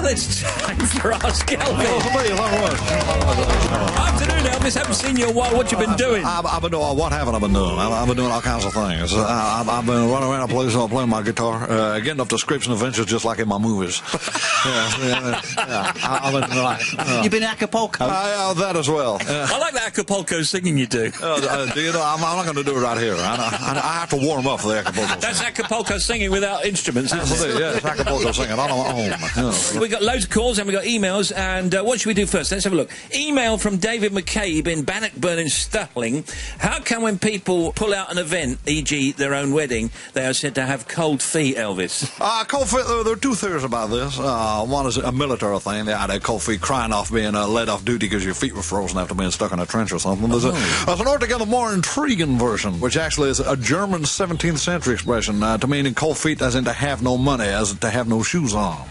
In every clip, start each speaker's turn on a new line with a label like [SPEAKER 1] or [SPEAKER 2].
[SPEAKER 1] it's time for Ask Elvis. Afternoon, Elvis. Haven't seen you in a while. What you been doing?
[SPEAKER 2] I've been doing, what haven't I been doing? I've been doing all kinds of things. I've been running around the place playing my guitar, getting up to scripts and adventures just like in my movies. I've been like...
[SPEAKER 3] You've been Acapulco?
[SPEAKER 2] That as well.
[SPEAKER 1] I like that Acapulco singing you do.
[SPEAKER 2] Do you know, I'm not going to do it right here. I have to warm up for the Acapulco.
[SPEAKER 1] That's Acapulco singing without instruments, isn't it?
[SPEAKER 2] Yeah, it's Acapulco singing on my own. Yeah.
[SPEAKER 1] We've got loads of calls and we've got emails, and what should we do first? Let's have a look. Email from David McCabe in Bannockburn in Stirling. How come when people pull out an event, e.g. their own wedding, they are said to have cold feet, Elvis?
[SPEAKER 2] Cold feet, there are two theories about this. One is a military thing. They had cold feet crying off being let off duty because your feet were frozen after being stuck in a trench or something. There's an altogether more intriguing version, which actually is a German 17th century expression to mean cold feet as in to have no money, as to have no shoes on.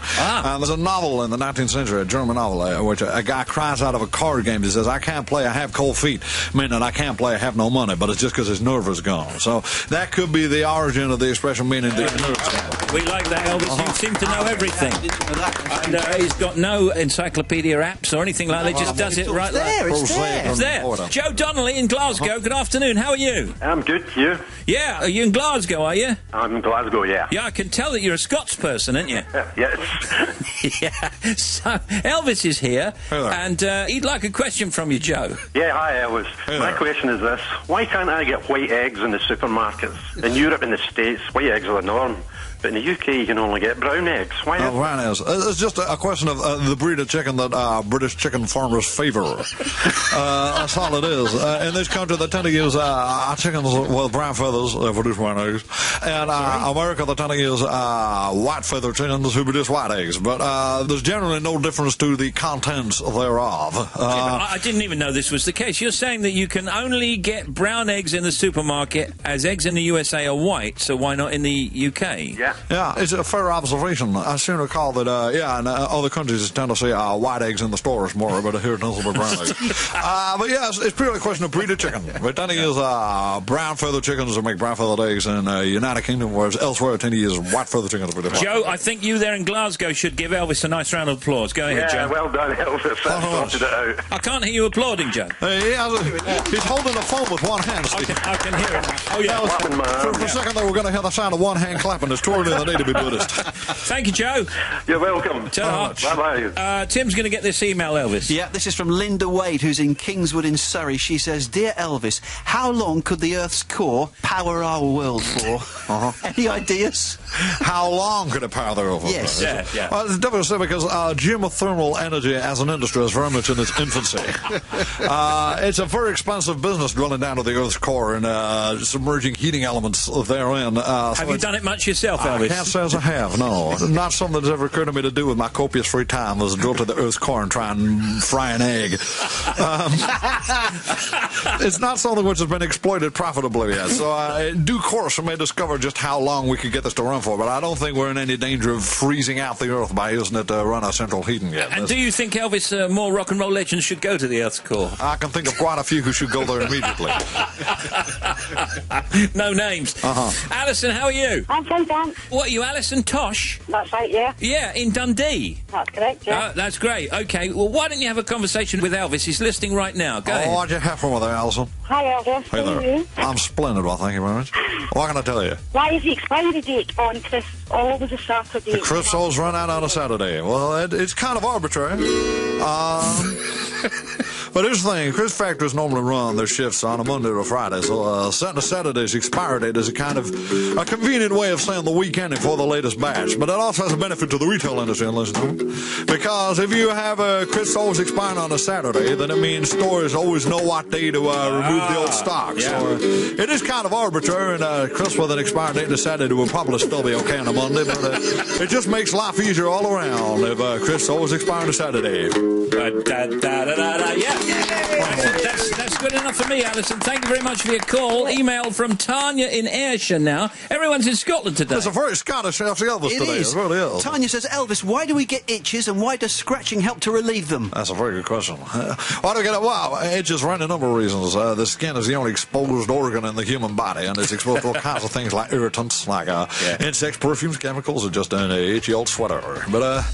[SPEAKER 2] There's a novel in the 19th century, a German novel, which a guy cries out of a card game. He says, I can't play, I have cold feet, meaning I can't play, I have no money, but it's just because his nerve is gone. So that could be the origin of the expression meaning the nerve's gone.
[SPEAKER 1] We like that, Elvis. You seem to know everything. And he's got no encyclopedia apps or anything like that. He just does it right there. It's there. Joe Donnelly in Glasgow. Good afternoon. How are you?
[SPEAKER 4] I'm good. You?
[SPEAKER 1] Yeah. Are you in Glasgow, are you?
[SPEAKER 4] I'm in Glasgow, yeah.
[SPEAKER 1] Yeah, I can tell that you're a Scots person, aren't you?
[SPEAKER 4] Yes.
[SPEAKER 1] Yeah. So, Elvis is here, and he'd like a question from you, Joe.
[SPEAKER 4] Yeah, hi, Elvis. My question is this. Why can't I get white eggs in the supermarkets? In Europe and the States, white eggs are the norm. But in the UK, you can only get brown eggs. Why not?
[SPEAKER 2] Brown eggs. It's just a question of the breed of chicken that British chicken farmers favour. That's all it is. In this country, they tend to use chickens with brown feathers, they produce brown eggs. And America, they tend to use white feather chickens who produce white eggs. But there's generally no difference to the contents thereof.
[SPEAKER 1] I didn't even know this was the case. You're saying that you can only get brown eggs in the supermarket as eggs in the USA are white, so why not in the UK?
[SPEAKER 2] Yeah, it's a fair observation. I seem to recall that, in other countries tend to see white eggs in the stores more, but here it's nothing but brown eggs. But yeah, it's purely a question of breed of chicken. We tend to use brown feather chickens to make brown feathered eggs in the United Kingdom, whereas elsewhere we tend to use white feather chickens.
[SPEAKER 1] Joe, I think you there in Glasgow should give Elvis a nice round of applause. Go ahead, Joe.
[SPEAKER 4] Yeah, well done, Elvis. That sorted it out.
[SPEAKER 1] I can't hear you applauding, Joe.
[SPEAKER 2] He's holding the phone with one hand, Steve.
[SPEAKER 1] I can hear it now. Oh, yeah.
[SPEAKER 2] For a second there, we're going to hear the sound of one hand clapping. It's too early in the day to be Buddhist.
[SPEAKER 1] Thank you, Joe.
[SPEAKER 4] You're welcome.
[SPEAKER 1] Bye-bye. Tim's going to get this email, Elvis.
[SPEAKER 3] Yeah, this is from Linda Wade, who's in Kingswood in Surrey. She says, Dear Elvis, how long could the Earth's core power our world for? Any ideas?
[SPEAKER 2] How long could it power the Earth?
[SPEAKER 3] Yes.
[SPEAKER 1] Yeah.
[SPEAKER 2] It's difficult to say because geothermal energy as an industry is very much in its infancy. It's a very expensive business drilling down to the Earth's core and submerging heating elements therein.
[SPEAKER 1] Have you done it much yourself, Elvis?
[SPEAKER 2] I can't say as I have, no. Not something that's ever occurred to me to do with my copious free time was drill to the Earth's core and try and fry an egg. It's not something which has been exploited profitably yet. So in due course we may discover just how long we could get this to run for, but I don't think we're in any danger of freezing out the Earth by using it to run our central heating yet.
[SPEAKER 1] And do you think, Elvis, more rock and roll legends should go to the Earth's core?
[SPEAKER 2] I can think of quite a few who should go there immediately.
[SPEAKER 1] No names. Alison, how are you?
[SPEAKER 5] I'm fine, thanks.
[SPEAKER 1] What are you, Alison Tosh?
[SPEAKER 5] That's right, yeah.
[SPEAKER 1] Yeah, in Dundee.
[SPEAKER 5] That's correct, yeah.
[SPEAKER 1] That's great. Okay, well, why don't you have a conversation with Elvis? He's listening right now. Go ahead.
[SPEAKER 2] What'd you have for me there, Alison?
[SPEAKER 5] Hi, Elvis.
[SPEAKER 2] Hey
[SPEAKER 5] How are
[SPEAKER 2] there.
[SPEAKER 5] you?
[SPEAKER 2] I'm splendid, well, thank you very much. What can I tell you?
[SPEAKER 5] Why is the expiry date on crisps always a Saturday?
[SPEAKER 2] The crisps always run out on a Saturday. Well, it's kind of arbitrary. But here's the thing, crisp factories normally run their shifts on a Monday or a Friday, so setting a Saturday's expiry date is a kind of a convenient way of saying the weekend before the latest batch. But it also has a benefit to the retail industry, because if you have crisps always expiring on a Saturday, then it means stores always know what day to remove the old stock.
[SPEAKER 1] Yeah.
[SPEAKER 2] So it is kind of arbitrary, and crisps with an expiry date on a Saturday will probably still be okay on a Monday, but it just makes life easier all around if crisps always expire on a Saturday.
[SPEAKER 1] Yeah. That's good enough for me, Alison. Thank you very much for your call. Email from Tanya in Ayrshire now. Everyone's in Scotland today.
[SPEAKER 2] It's a very Scottish Ask Elvis
[SPEAKER 3] It
[SPEAKER 2] today.
[SPEAKER 3] is.
[SPEAKER 2] It really is.
[SPEAKER 3] Tanya says, Elvis, why do we get itches and why does scratching help to relieve them?
[SPEAKER 2] That's a very good question. Why do we get it? Well, itches for any number of reasons. The skin is the only exposed organ in the human body, and it's exposed to all kinds of things like irritants, like insects, perfumes, chemicals, or just an itchy old sweater. But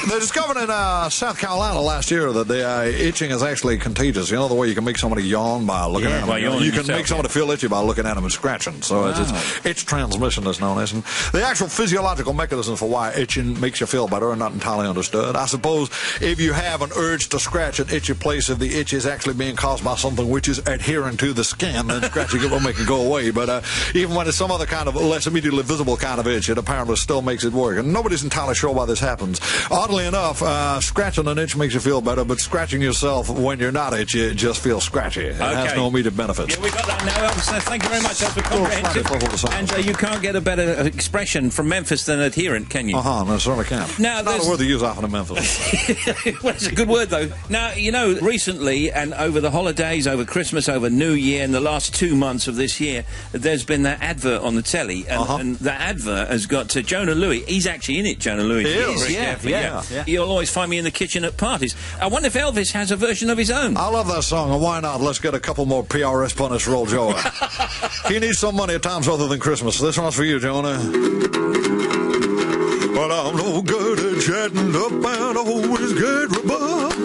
[SPEAKER 2] They discovered in South Carolina last year that the itching is actually contagious. You know the way you can make somebody yawn by looking at them? You can make somebody feel itchy by looking at them and scratching. So it's itch transmission is known as. And the actual physiological mechanism for why itching makes you feel better are not entirely understood. I suppose if you have an urge to scratch an itchy place, if the itch is actually being caused by something which is adhering to the skin, then scratching it will make it go away. But even when it's some other kind of less immediately visible kind of itch, it apparently still makes it work. And nobody's entirely sure why this happens. Oddly enough, scratching an itch makes you feel better, but scratching yourself when you're not itchy, it just feels scratchy. It has no immediate benefits.
[SPEAKER 1] Yeah, we got that now, Elvis. Thank you very much. That's comprehensive. And you can't get a better expression from Memphis than adherent, can you?
[SPEAKER 2] No, certainly can't.
[SPEAKER 1] Now,
[SPEAKER 2] not a word they use often in Memphis.
[SPEAKER 1] Well, it's a good word, though. Now, you know, recently and over the holidays, over Christmas, over New Year, in the last 2 months of this year, there's been that advert on the telly, and that advert has got to Jonah Louis. He's actually in it, Jonah Louis.
[SPEAKER 2] He is.
[SPEAKER 1] Yeah. You'll always find me in the kitchen at parties. I wonder if Elvis has a version of his own.
[SPEAKER 2] I love that song, and why not? Let's get a couple more PRS punish roll, Joe. He needs some money at times other than Christmas. This one's for you, Jonah. But I'm no good at chatting up and always get rebuffed.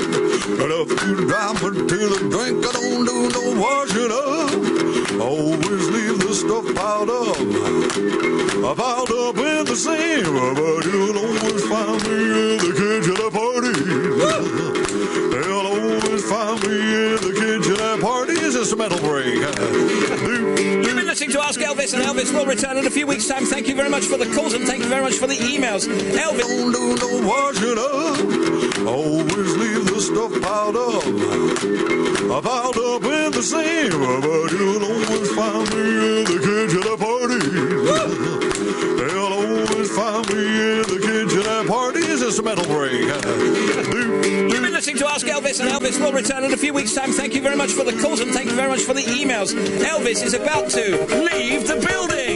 [SPEAKER 2] Enough to drive me to the drink, I don't do no washing up. Always leave the stuff piled up in the sink. But you'll always find me in the kitchen at parties. They'll always find me in the kitchen at parties. It's a mental break.
[SPEAKER 1] You've been listening to Ask Elvis, and Elvis will return in a few weeks' time. Thank you very much for the calls, and thank you very much for the emails. Elvis.
[SPEAKER 2] Don't do no washing up. Always leave the stuff piled up in the sink. But you'll always find me in the kitchen at parties. They'll always find me in the kitchen at parties. It's a mental break.
[SPEAKER 1] You've been listening to Ask Elvis, and Elvis will return in a few weeks' time. Thank you very much for the calls, and thank you very much for the emails. Elvis is about to leave the building.